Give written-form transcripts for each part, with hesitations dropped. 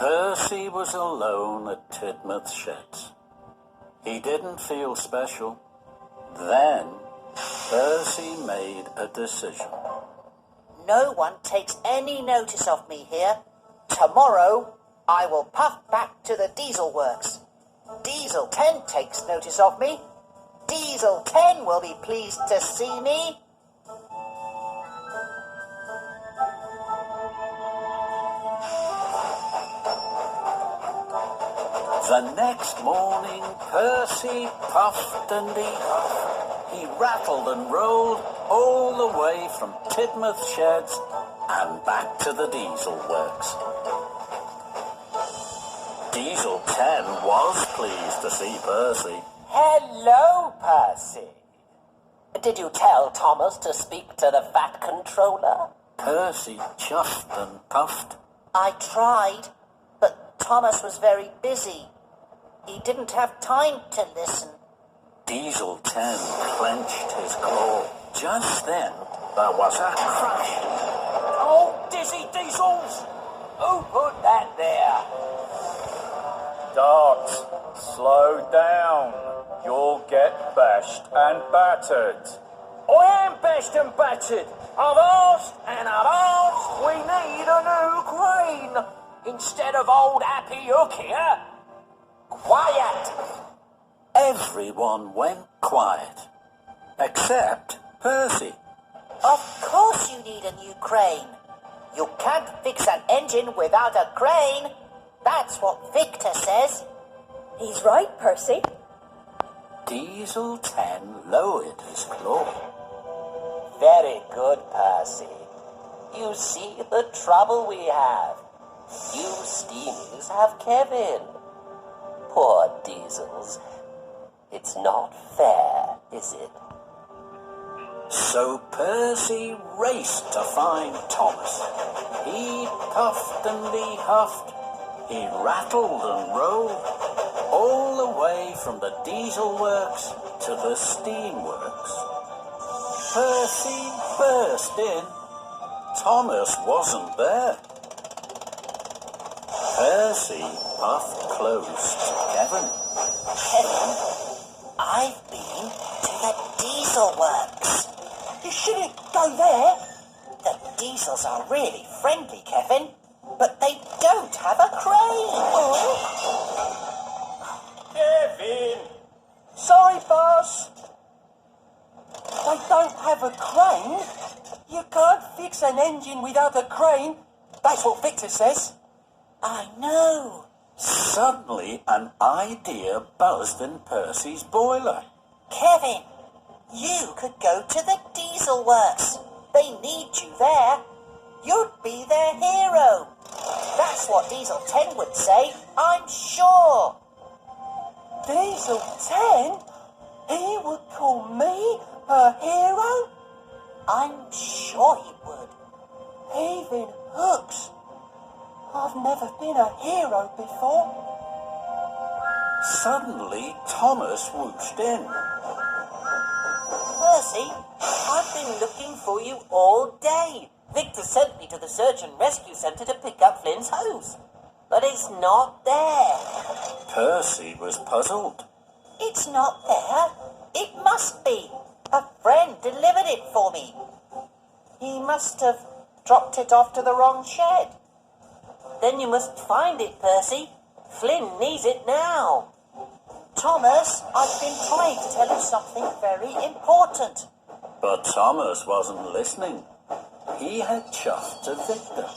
Percy was alone at Tidmouth Sheds. He didn't feel special. Then, Percy made a decision. No one takes any notice of me here. Tomorrow, I will puff back to the Diesel Works. Diesel 10 takes notice of me. Diesel 10 will be pleased to see me. The next morning, Percy puffed and he huffed. He rattled and rolled all the way from Tidmouth Sheds and back to the Diesel Works. Diesel 10 was pleased to see Percy. Hello, Percy. Did you tell Thomas to speak to the Fat Controller? Percy chuffed and puffed. I tried, but Thomas was very busy. He didn't have time to listen. Diesel 10 clenched his claw. Just then, there was a crash. Oh, dizzy Diesels! Who put that there? Dart, slow down. You'll get bashed and battered. I am bashed and battered. I've asked and I've asked. We need a new crane. Instead of old Happy Hook here. Quiet. Everyone went quiet, except Percy. Of course you need a new crane. You can't fix an engine without a crane. That's what Victor says. He's right, Percy. Diesel 10 lowered his claw. Very good, Percy. You see the trouble we have. You steamies have Kevin. Poor Diesels. It's not fair, is it? So Percy raced to find Thomas. He puffed and he huffed. He rattled and rolled all the way from the Diesel Works to the Steam Works. Percy burst in. Thomas wasn't there. Percy puffed close to Kevin. Kevin, I've been to the Diesel Works. You shouldn't go there. The Diesels are really friendly, Kevin, but they don't have a crane. Kevin! Sorry, boss. They don't have a crane. You can't fix an engine without a crane. That's what Victor says. I know. Suddenly, an idea buzzed in Percy's boiler. Kevin, you could go to the Diesel Works. They need you there. You'd be their hero. That's what Diesel 10 would say, I'm sure. Diesel 10? He would call me a hero? I'm sure he would. Heaving hooks. I've never been a hero before. Suddenly, Thomas whooshed in. Percy, I've been looking for you all day. Victor sent me to the Search and Rescue Centre to pick up Flynn's hose. But it's not there. Percy was puzzled. It's not there. It must be. A friend delivered it for me. He must have dropped it off to the wrong shed. Then you must find it, Percy. Flynn needs it now. Thomas, I've been trying to tell you something very important. But Thomas wasn't listening. He had chuffed to Victor.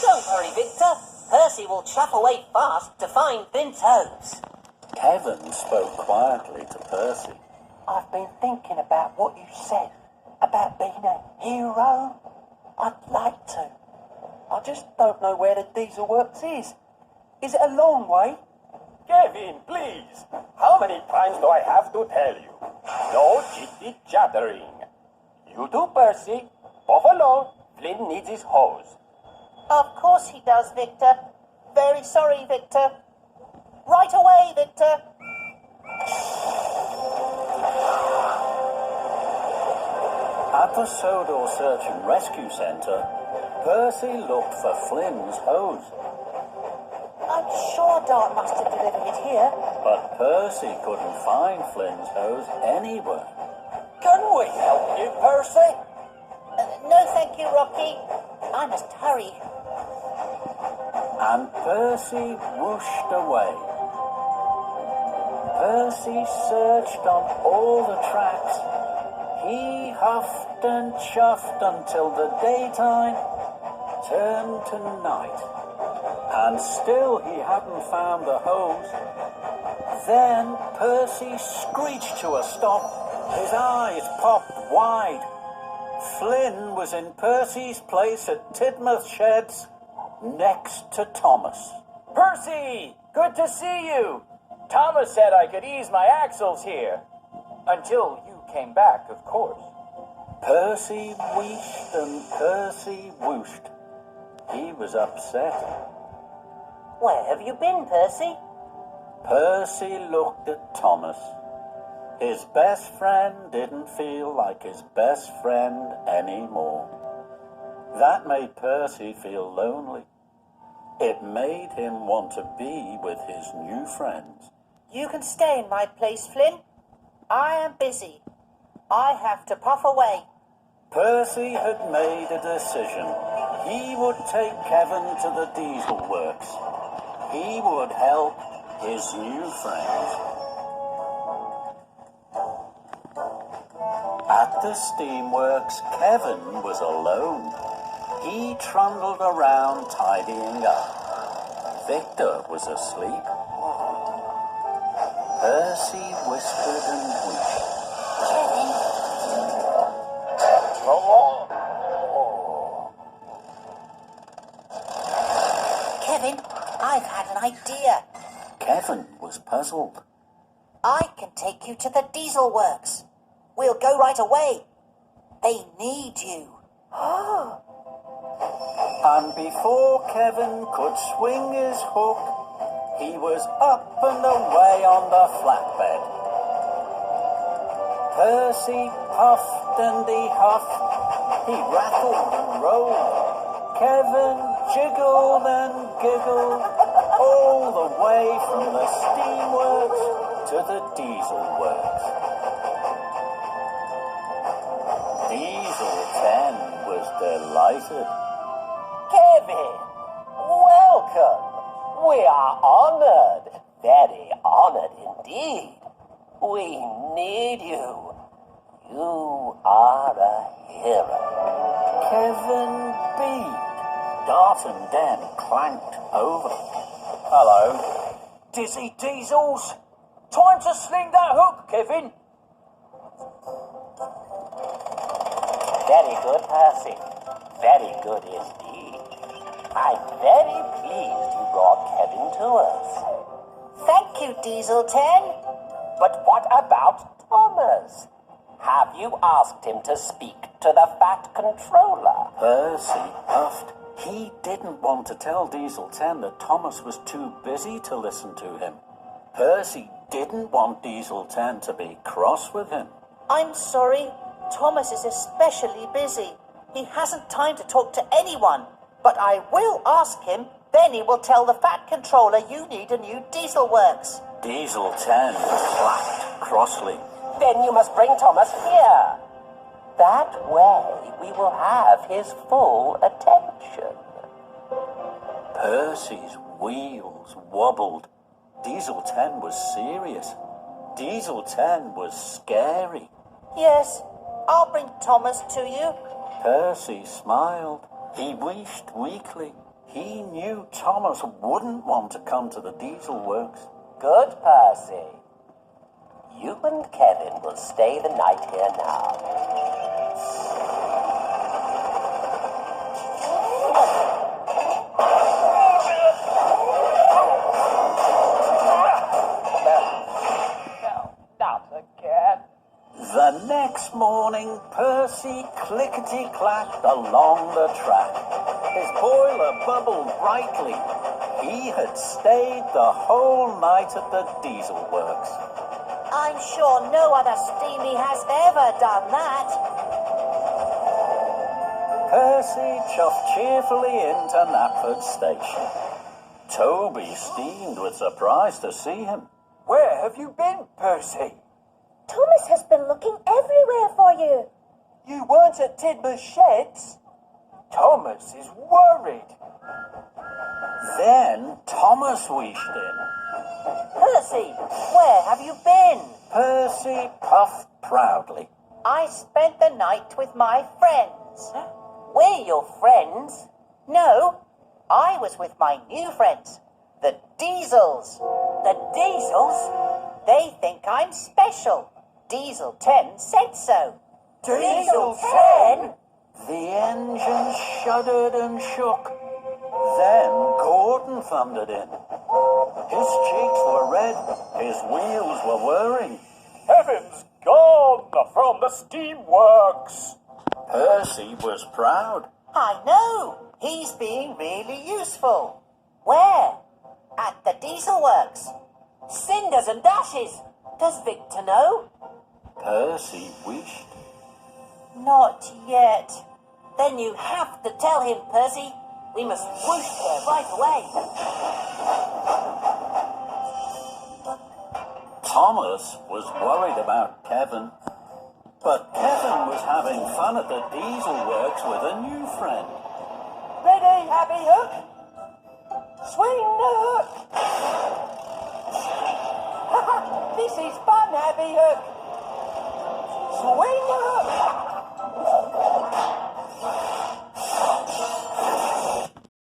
Don't worry, Victor. Percy will chuff away fast to find Flynn's hose. Kevin spoke quietly to Percy. I've been thinking about what you said about being a hero. I'd like to. I just don't know where the Diesel Works is. Is it a long way? Kevin, please. How many times do I have to tell you? No chitty-chattering. You too, Percy. Off alone. Flynn needs his hose. Of course he does, Victor. Very sorry, Victor. Right away, Victor. At the Sodor Search and Rescue Centre, Percy looked for Flynn's hose. I'm sure Dart must have delivered it here. But Percy couldn't find Flynn's hose anywhere. Can we help you, Percy? No, thank you, Rocky. I must hurry. And Percy whooshed away. Percy searched on all the tracks. He huffed and chuffed until the daytime turned to night. And still he hadn't found the hose. Then Percy screeched to a stop. His eyes popped wide. Flynn was in Percy's place at Tidmouth Sheds, next to Thomas. Percy! Good to see you! Thomas said I could ease my axles here. Until you came back, of course. Percy wheeshed and Percy whooshed. He was upset. Where have you been, Percy? Percy looked at Thomas. His best friend didn't feel like his best friend anymore. That made Percy feel lonely. It made him want to be with his new friends. You can stay in my place, Flynn. I am busy. I have to puff away. Percy had made a decision. He would take Kevin to the diesel works. He would help his new friends. At the steamworks, Kevin was alone. He trundled around tidying up. Victor was asleep. Percy whispered and whispered. Kevin, I've had an idea. Kevin was puzzled. I can take you to the diesel works. We'll go right away. They need you. And before Kevin could swing his hook, he was up and away on the flatbed. Percy puffed and he huffed. He rattled and rolled. Kevin jiggled and giggled all the way from the steamworks to the diesel works. Diesel 10 was delighted. Kevin, welcome. We are honored, very honored indeed. We need you. You are a hero. Kevin beamed. Dart and Den clanked over. Hello. Dizzy Diesels. Time to sling that hook, Kevin. Very good, Percy. Very good indeed. I'm very pleased you brought Kevin to us. Thank you, Diesel 10. But what about Thomas? Have you asked him to speak to the Fat Controller? Percy puffed. He didn't want to tell Diesel 10 that Thomas was too busy to listen to him. Percy didn't want Diesel 10 to be cross with him. I'm sorry. Thomas is especially busy. He hasn't time to talk to anyone. But I will ask him. Then he will tell the Fat Controller you need a new diesel works. Diesel 10 clacked crossly. Then you must bring Thomas here. That way we will have his full attention. Percy's wheels wobbled. Diesel 10 was serious. Diesel 10 was scary. Yes, I'll bring Thomas to you. Percy smiled. He wished weakly. He knew Thomas wouldn't want to come to the diesel works. Good, Percy. You and Kevin will stay the night here now. Not again. The next morning, Percy clickety-clacked along the track. His boiler bubbled brightly. He had stayed the whole night at the diesel works. I'm sure no other steamy has ever done that. Percy chuffed cheerfully into Knapford Station. Toby steamed with surprise to see him. Where have you been, Percy? Thomas has been looking everywhere for you. You weren't at Tidmouth Sheds? Thomas is worried. Then Thomas wished in. Percy, where have you been? Percy puffed proudly. I spent the night with my friends. We're your friends? No, I was with my new friends, the Diesels. The Diesels? They think I'm special. Diesel 10 said so. Diesel 10? The engine shuddered and shook. Then Gordon thundered in. His cheeks were red, his wheels were whirring. Heaven's gone from the steamworks. Percy was proud. I know. He's being really useful. Where? At the Diesel Works. Cinders and dashes. Does Victor know? Percy wished. Not yet. Then you have to tell him, Percy. We must whoosh there right away. Thomas was worried about Kevin. But Kevin was having fun at the Diesel Works with a new friend. Ready, Happy Hook? Swing the hook! This is fun, Happy Hook! Swing the hook!